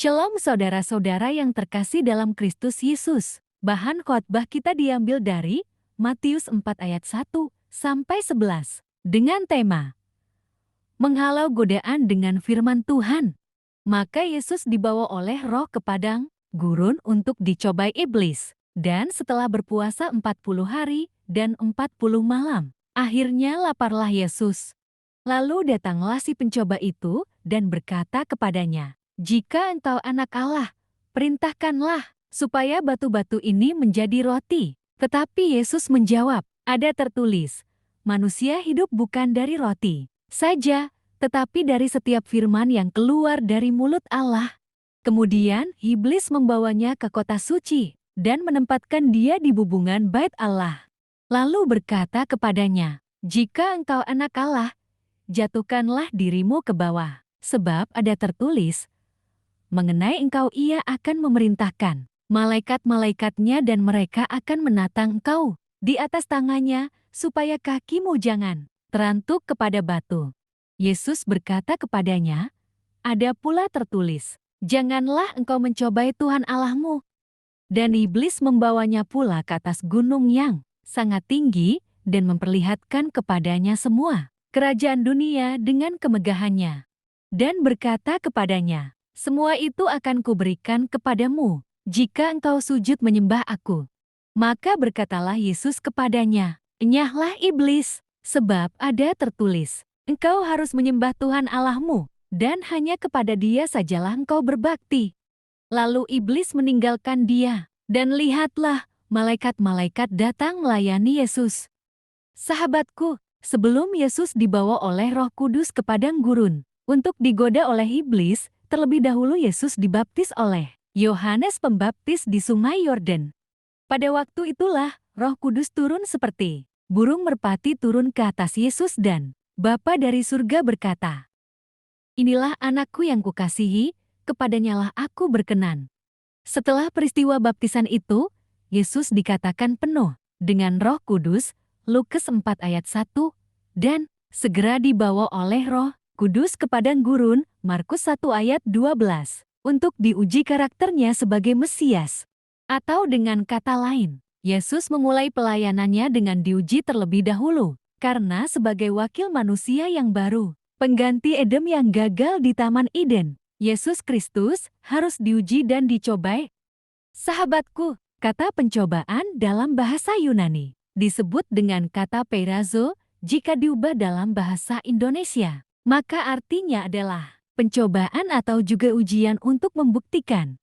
Shalom saudara-saudara yang terkasih dalam Kristus Yesus. Bahan khotbah kita diambil dari Matius 4 ayat 1 sampai 11 dengan tema Menghalau godaan dengan firman Tuhan. Maka Yesus dibawa oleh Roh ke padang gurun untuk dicobai iblis. Dan setelah berpuasa 40 hari dan 40 malam, akhirnya laparlah Yesus. Lalu datanglah si pencoba itu dan berkata kepadanya, "Jika engkau anak Allah, perintahkanlah supaya batu-batu ini menjadi roti." Tetapi Yesus menjawab, "Ada tertulis, manusia hidup bukan dari roti saja, tetapi dari setiap firman yang keluar dari mulut Allah." Kemudian iblis membawanya ke kota suci dan menempatkan dia di bubungan bait Allah. Lalu berkata kepadanya, "Jika engkau anak Allah, jatuhkanlah dirimu ke bawah, sebab ada tertulis, mengenai engkau ia akan memerintahkan malaikat-malaikatnya dan mereka akan menatang engkau di atas tangannya, supaya kakimu jangan terantuk kepada batu." Yesus berkata kepadanya, "Ada pula tertulis, janganlah engkau mencobai Tuhan Allahmu." Dan iblis membawanya pula ke atas gunung yang sangat tinggi dan memperlihatkan kepadanya semua kerajaan dunia dengan kemegahannya. Dan berkata kepadanya, "Semua itu akan kuberikan kepadamu, jika engkau sujud menyembah aku." Maka berkatalah Yesus kepadanya, "Enyahlah iblis, sebab ada tertulis, engkau harus menyembah Tuhan Allahmu, dan hanya kepada Dia sajalah engkau berbakti." Lalu iblis meninggalkan dia, dan lihatlah, malaikat-malaikat datang melayani Yesus. Sahabatku, sebelum Yesus dibawa oleh Roh Kudus ke padang gurun untuk digoda oleh iblis, terlebih dahulu Yesus dibaptis oleh Yohanes Pembaptis di Sungai Yordan. Pada waktu itulah Roh Kudus turun seperti burung merpati turun ke atas Yesus dan Bapa dari surga berkata, "Inilah anakku yang kukasihi, kepadanyalah aku berkenan." Setelah peristiwa baptisan itu, Yesus dikatakan penuh dengan Roh Kudus, Lukas 4 ayat 1, dan segera dibawa oleh Roh Kudus ke padang gurun, Markus 1 ayat 12, untuk diuji karakternya sebagai Mesias. Atau dengan kata lain, Yesus memulai pelayanannya dengan diuji terlebih dahulu, karena sebagai wakil manusia yang baru, pengganti Edom yang gagal di Taman Eden, Yesus Kristus harus diuji dan dicobai. Sahabatku, kata pencobaan dalam bahasa Yunani disebut dengan kata peirazo. Jika diubah dalam bahasa Indonesia, maka artinya adalah pencobaan atau juga ujian untuk membuktikan.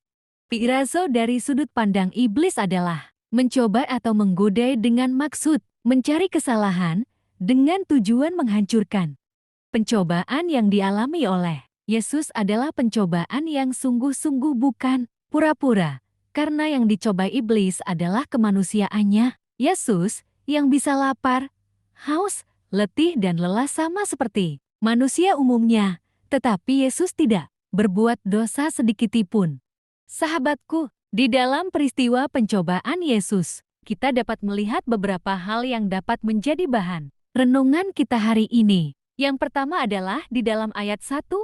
Peirazo dari sudut pandang iblis adalah mencoba atau menggoda dengan maksud mencari kesalahan dengan tujuan menghancurkan. Pencobaan yang dialami oleh Yesus adalah pencobaan yang sungguh-sungguh, bukan pura-pura, karena yang dicobai iblis adalah kemanusiaannya. Yesus yang bisa lapar, haus, letih dan lelah sama seperti manusia umumnya, tetapi Yesus tidak berbuat dosa sedikitipun. Sahabatku, di dalam peristiwa pencobaan Yesus, kita dapat melihat beberapa hal yang dapat menjadi bahan renungan kita hari ini. Yang pertama adalah di dalam ayat 1-2.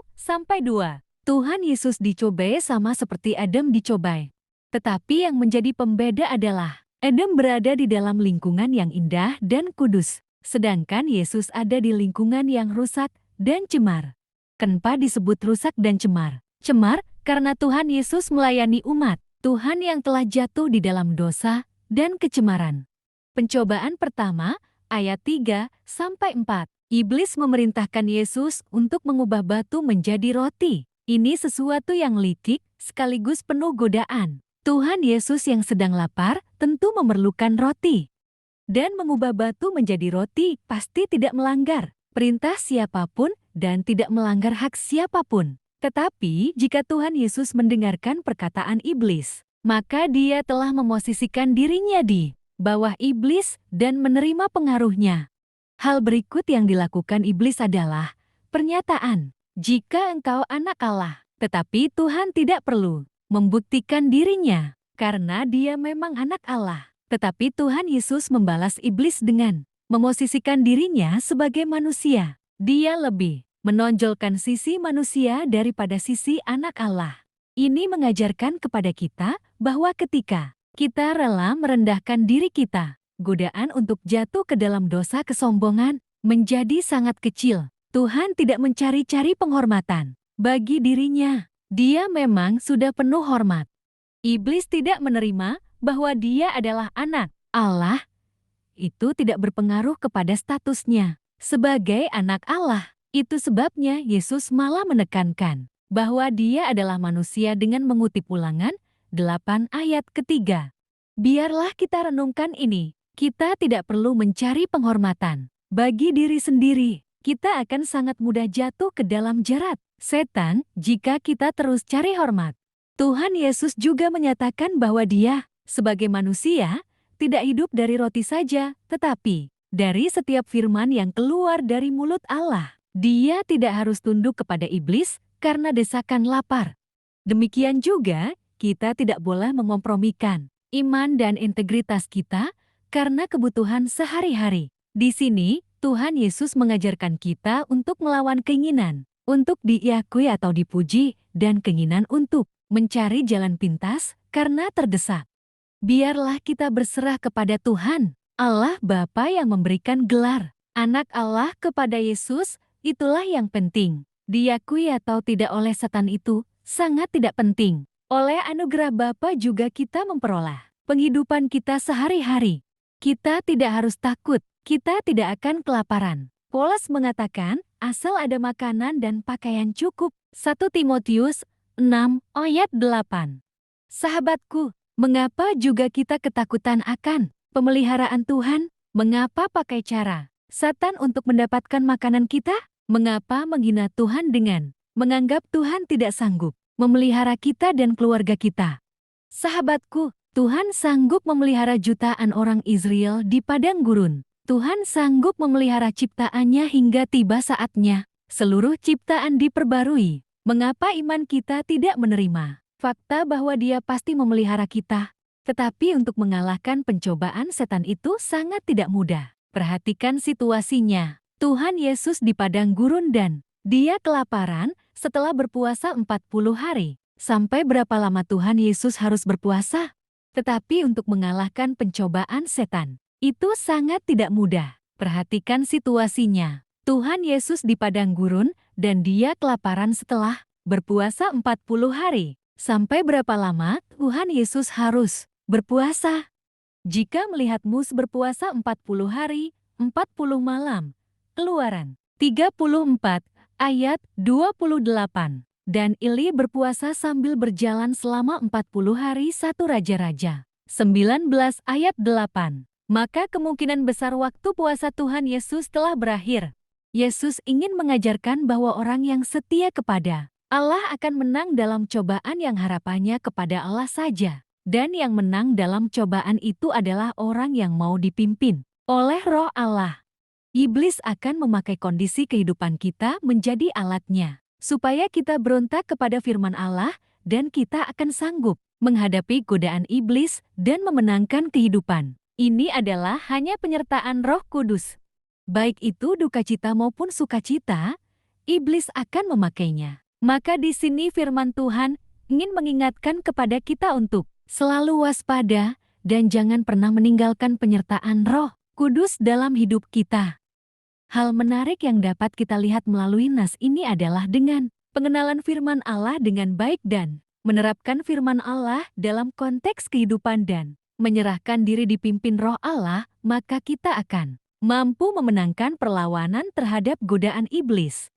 Tuhan Yesus dicobai sama seperti Adam dicobai. Tetapi yang menjadi pembeda adalah Adam berada di dalam lingkungan yang indah dan kudus, sedangkan Yesus ada di lingkungan yang rusak dan cemar. Kenapa disebut rusak dan cemar? Cemar karena Tuhan Yesus melayani umat Tuhan yang telah jatuh di dalam dosa dan kecemaran. Pencobaan pertama, ayat 3-4. Iblis memerintahkan Yesus untuk mengubah batu menjadi roti. Ini sesuatu yang licik sekaligus penuh godaan. Tuhan Yesus yang sedang lapar tentu memerlukan roti. Dan mengubah batu menjadi roti pasti tidak melanggar perintah siapapun dan tidak melanggar hak siapapun. Tetapi jika Tuhan Yesus mendengarkan perkataan iblis, maka dia telah memosisikan dirinya di bawah iblis dan menerima pengaruhnya. Hal berikut yang dilakukan iblis adalah pernyataan, "Jika engkau anak Allah," tetapi Tuhan tidak perlu membuktikan dirinya, karena dia memang anak Allah. Tetapi Tuhan Yesus membalas iblis dengan memosisikan dirinya sebagai manusia. Dia lebih menonjolkan sisi manusia daripada sisi anak Allah. Ini mengajarkan kepada kita bahwa ketika kita rela merendahkan diri kita, godaan untuk jatuh ke dalam dosa kesombongan menjadi sangat kecil. Tuhan tidak mencari-cari penghormatan bagi dirinya. Dia memang sudah penuh hormat. Iblis tidak menerima bahwa dia adalah anak Allah. Itu tidak berpengaruh kepada statusnya sebagai anak Allah. Itu sebabnya Yesus malah menekankan bahwa dia adalah manusia dengan mengutip Ulangan 8 ayat ketiga. Biarlah kita renungkan ini. Kita tidak perlu mencari penghormatan bagi diri sendiri. Kita akan sangat mudah jatuh ke dalam jerat setan jika kita terus cari hormat. Tuhan Yesus juga menyatakan bahwa dia, sebagai manusia, tidak hidup dari roti saja, tetapi dari setiap firman yang keluar dari mulut Allah. Dia tidak harus tunduk kepada iblis karena desakan lapar. Demikian juga, kita tidak boleh mengompromikan iman dan integritas kita karena kebutuhan sehari-hari. Di sini, Tuhan Yesus mengajarkan kita untuk melawan keinginan untuk diakui atau dipuji dan keinginan untuk mencari jalan pintas karena terdesak. Biarlah kita berserah kepada Tuhan, Allah Bapa yang memberikan gelar anak Allah kepada Yesus. Itulah yang penting. Diakui atau tidak oleh setan itu sangat tidak penting. Oleh anugerah Bapa juga kita memperoleh penghidupan kita sehari-hari. Kita tidak harus takut, kita tidak akan kelaparan. Paulus mengatakan, asal ada makanan dan pakaian cukup. 1 Timotius 6 ayat 8. Sahabatku, mengapa juga kita ketakutan akan pemeliharaan Tuhan? Mengapa pakai cara Satan untuk mendapatkan makanan kita? Mengapa menghina Tuhan dengan menganggap Tuhan tidak sanggup memelihara kita dan keluarga kita? Sahabatku, Tuhan sanggup memelihara jutaan orang Israel di padang gurun. Tuhan sanggup memelihara ciptaannya hingga tiba saatnya seluruh ciptaan diperbarui. Mengapa iman kita tidak menerima fakta bahwa Dia pasti memelihara kita? Tetapi untuk mengalahkan pencobaan setan itu sangat tidak mudah. Perhatikan situasinya. Tuhan Yesus di padang gurun dan Dia kelaparan setelah berpuasa 40 hari. Sampai berapa lama Tuhan Yesus harus berpuasa? Tetapi untuk mengalahkan pencobaan setan, itu sangat tidak mudah. Perhatikan situasinya. Tuhan Yesus di padang gurun dan Dia kelaparan setelah berpuasa 40 hari. Sampai berapa lama Tuhan Yesus harus berpuasa? Jika melihat Mus berpuasa 40 hari, 40 malam, Keluaran 34 ayat 28. Dan Eli berpuasa sambil berjalan selama 40 hari 1 Raja-Raja 19 ayat 8. Maka kemungkinan besar waktu puasa Tuhan Yesus telah berakhir. Yesus ingin mengajarkan bahwa orang yang setia kepada Allah akan menang dalam cobaan yang harapannya kepada Allah saja. Dan yang menang dalam cobaan itu adalah orang yang mau dipimpin oleh Roh Allah. Iblis akan memakai kondisi kehidupan kita menjadi alatnya, supaya kita berontak kepada firman Allah dan kita akan sanggup menghadapi godaan iblis dan memenangkan kehidupan. Ini adalah hanya penyertaan Roh Kudus. Baik itu dukacita maupun sukacita, iblis akan memakainya. Maka di sini firman Tuhan ingin mengingatkan kepada kita untuk selalu waspada dan jangan pernah meninggalkan penyertaan Roh Kudus dalam hidup kita. Hal menarik yang dapat kita lihat melalui nas ini adalah dengan pengenalan firman Allah dengan baik dan menerapkan firman Allah dalam konteks kehidupan dan menyerahkan diri dipimpin Roh Allah, maka kita akan mampu memenangkan perlawanan terhadap godaan iblis.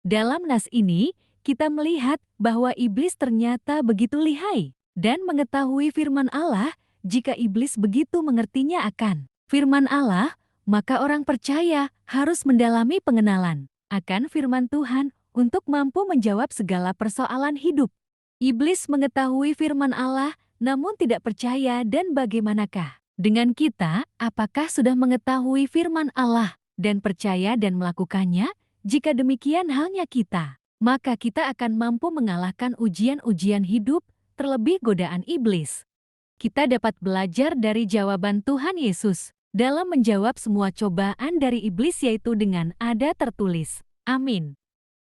Dalam nas ini, kita melihat bahwa iblis ternyata begitu lihai dan mengetahui firman Allah. Jika iblis begitu mengertinya akan firman Allah, maka orang percaya harus mendalami pengenalan akan firman Tuhan untuk mampu menjawab segala persoalan hidup. Iblis mengetahui firman Allah namun tidak percaya, dan bagaimanakah dengan kita? Apakah sudah mengetahui firman Allah dan percaya dan melakukannya? Jika demikian halnya kita, maka kita akan mampu mengalahkan ujian-ujian hidup, terlebih godaan iblis. Kita dapat belajar dari jawaban Tuhan Yesus dalam menjawab semua cobaan dari iblis, yaitu dengan ada tertulis. Amin.